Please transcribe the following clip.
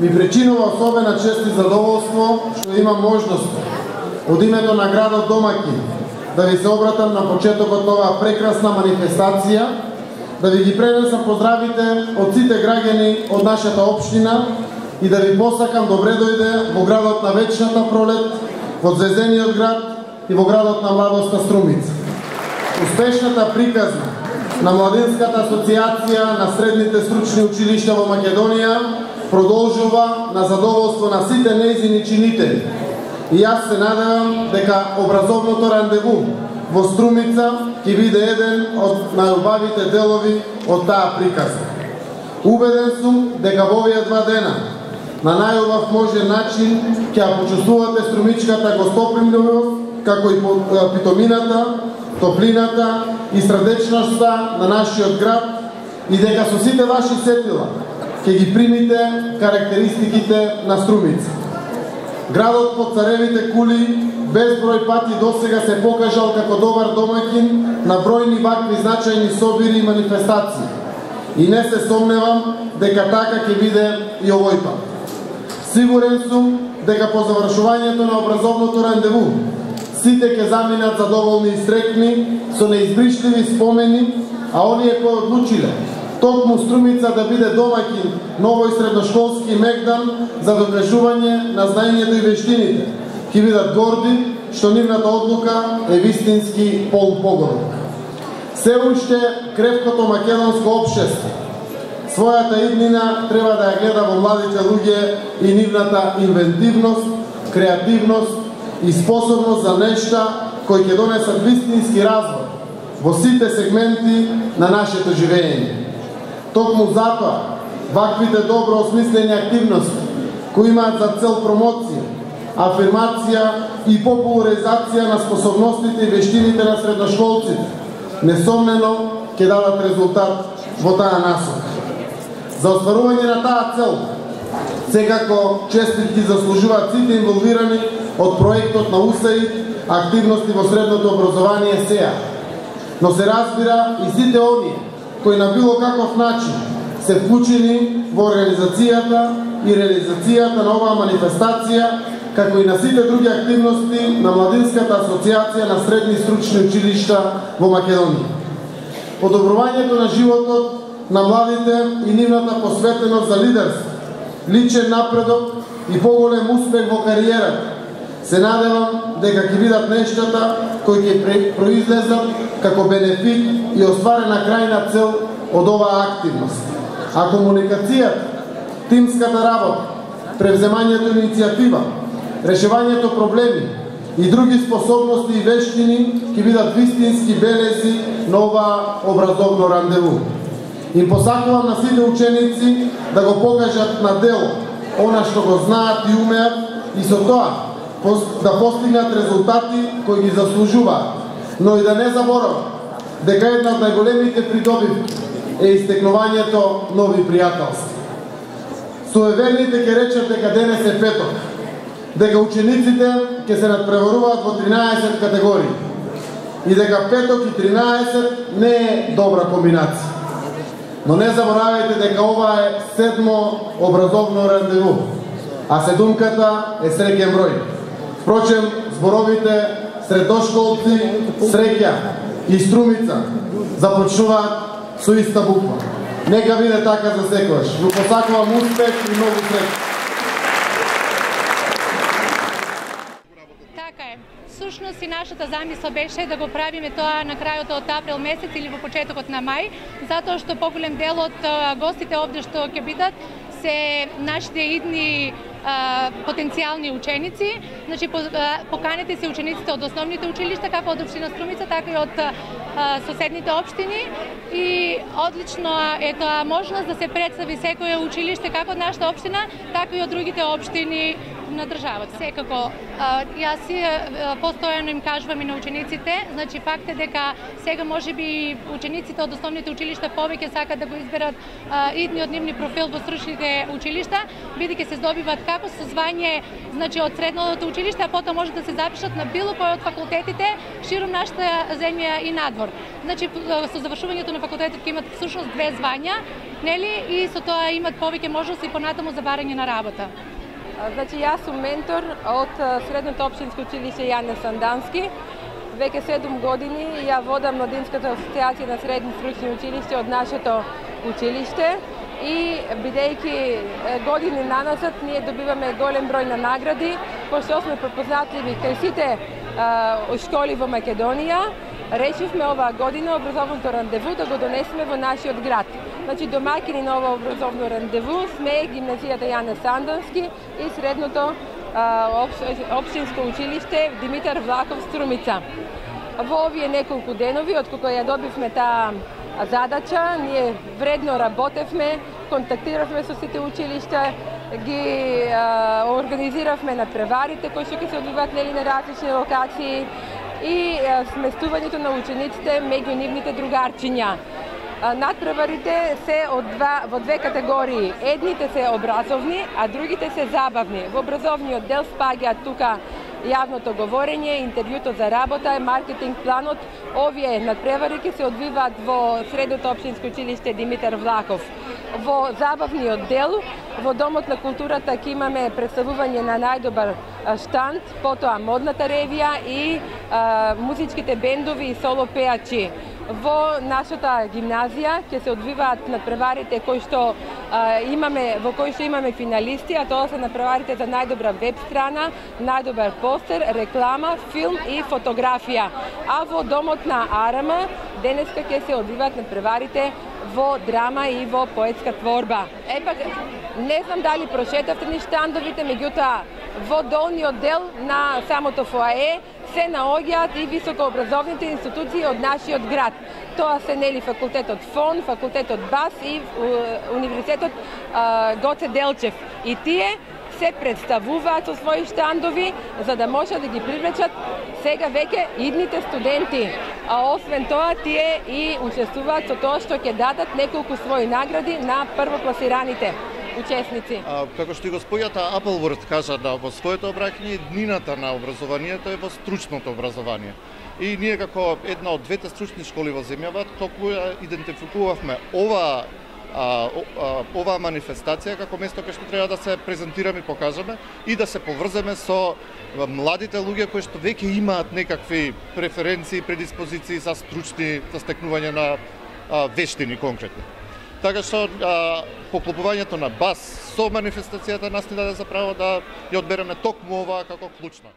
ми причинува особена чест и задоволство што имам можност од името на градот домаќин да ви се обратам на почетокот на оваа прекрасна манифестација, да ви ги пренесам поздравите од сите граѓани од нашата општина и да ви посакам добре дојде во градот на вечната пролет, во Звездениот град и во градот на младоста Струмица. Успешната приказна на Младинската асоциација на средните стручни училишта во Македонија продолжува на задоволство на сите нејзини чинители. И јас се надевам дека образовното рандеву во Струмица ќе биде еден од најубавите делови од таа приказна. Убеден сум дека во овие 2 дена на најубав можен начин ќе ја почувствувате струмичката гостопримливост, како и питомината, топлината и срдечноста на нашиот град и дека со сите ваши сетила ќе ги примите карактеристиките на Струмица. Градот под царевите кули безброј пати досега се покажал како добар домаќин на бројни вакви значајни собири и манифестации. И не се сомневам дека така ќе биде и овој пат. Сигурен сум дека по завршувањето на образовното рандеву сите ќе заминат задоволни и среќни со неизбришливи спомени, а оние кои одлучиле токму Струмица да биде домаќин на овој средношколски мегдан за докажување на знаењето и вештините, ќе бидат горди што нивната одлука е вистински полн погорок. Се уште кревкото македонско општество својата иднина треба да ја гледа во младите луѓе и нивната инвентивност, креативност и способност за нешта кои ќе донесат вистински развој во сите сегменти на нашето живење. Токму затоа, ваквите добро осмислени активности, кои имаат за цел промоција, афирмација и популаризација на способностите и вештините на средношколците, несомнено ќе дадат резултат во таа насока. За остварување на таа цел, секако честитки заслужуваат сите инволвирани од проектот на УСАИД активности во средното образование СЕА. Но се разбира и сите оние кои на било каков начин се вклучени во организацијата и реализацијата на оваа манифестација, како и на сите други активности на Младинската асоциација на средни стручни училишта во Македонија. Подобрувањето на животот на младите и нивната посветеност за лидерство, личен напредок и поголем успех во кариерата, се надевам дека ќе бидат нештата кои ќе произлезат како бенефит и остварена крајна цел од оваа активност. А комуникацијата, тимската работа, превземањето иницијатива, решавањето проблеми и други способности и вештини ќе бидат вистински белези на оваа образовно рандеву. Им посакувам на сите ученици да го покажат на дело она што го знаат и умеат и со тоа да постигнат резултати кои ги заслужуваат, но и да не заборават дека една од најголемите придобивки е истекнувањето нови пријателства. Суеверните ќе речат дека денес е петок, дека учениците ќе се надпреваруваат во 13 категории и дека петок и 13 не е добра комбинација. Но не заборавајте дека ова е 7-мо образовно рандеву, а седумката е среќен број. Впрочем, зборовите средношколци, среќа и Струмица започнуваат со иста буква. Нека биде така за секојаш. Ви посакувам успех и многу среќа. Така е. Всушност и нашата замисла беше да го правиме тоа на крајот од април месец или во почетокот на мај, затоа што поголем дел од гостите овде што ќе бидат се нашите идни потенцијални ученици. Значи, поканете се учениците од основните училишта, како од општина Струмица, така и од соседните општини. И одлично е тоа можност да се представи секое училиште, како од нашата општина, така и од другите општини на државата. Секако, јас постојано им кажувам и на учениците, значи факт е дека сега можеби учениците од основните училишта повеќе сакат да го изберат идниот нивни профил во стручните училишта, бидејќи се здобиват како со звање, значи од средното училиште, а потоа може да се запишат на било кој од факултетите широм нашата земја и надвор. Значи со завршувањето на факултетот ќе имат всушност 2 звања, нели, и со тоа имат повеќе можности понатаму за барање на работа. Значи јас сум ментор од Средното општинско училиште Јане Сандански. Веќе 7 години ја водам Младинската асоциација на средни стручни училишта од нашето училиште и бидејќи години наназад ние добиваме голем број на награди, пошто сме препознатливи кај сите школи во Македонија, решивме оваа година образовното рандеву да го донесеме во нашиот град. Значи домаќини на ова образовно рандеву сме гимназијата Јане Сандански и средното општинско училиште Димитар Влахов Струмица. Во овие неколку денови, откако ја добивме таа задача, ние вредно работевме, контактиравме со сите училишта, ги организиравме надпреварите кои што ќе се одвиваат на различни локации и сместувањето на учениците меѓу нивните другарчиња. Надпреварите се во 2 категории. Едните се образовни, а другите се забавни. Во образовниот дел спаѓаат тука јавното говорење, интервјуто за работа, маркетинг планот. Овие надпревари ќе се одвиваат во Средното општинско училиште Димитар Влахов. Во забавниот дел, во Домот на културата ќе имаме представување на најдобар штанд, потоа модната ревија и музичките бендови и соло пеачи. Во нашата гимназија ќе се одвиваат надпреварите во кои што имаме финалисти, а тоа се надпреварите за најдобра веб страна, најдобар постер, реклама, филм и фотографија. А во Домот на АРМ денеска ќе се одвиваат надпреварите во драма и во поетска творба. Не знам дали прошетавте ни штандовите, меѓутоа во долниот дел на самото фоае се наоѓаат и високообразовните институции од нашиот град. Тоа се нели факултетот ФОН, факултетот БАС и универзитетот Гоце Делчев. И тие се представуваат со своји штандови за да можат да ги привлечат сега веќе идните студенти. А освен тоа, тие и учествуваат со тоа што ќе дадат неколку своји награди на првокласираните учесници. Како што и господјата Аплворд кажа во своето обраќање, днината на образованието е во стручното образование. И ние како една од 2 стручни школи во земјава токму идентификувавме оваа манифестација како место кај што треба да се презентираме и покажеме и да се поврземе со младите луѓе кои што веќе имаат некакви преференции, предиспозиции за стручни, за стекнување на вештини конкретни. Така што поклопувањето на БАС со манифестацијата нас ни даде за право да ја одбереме токму оваа како клучна.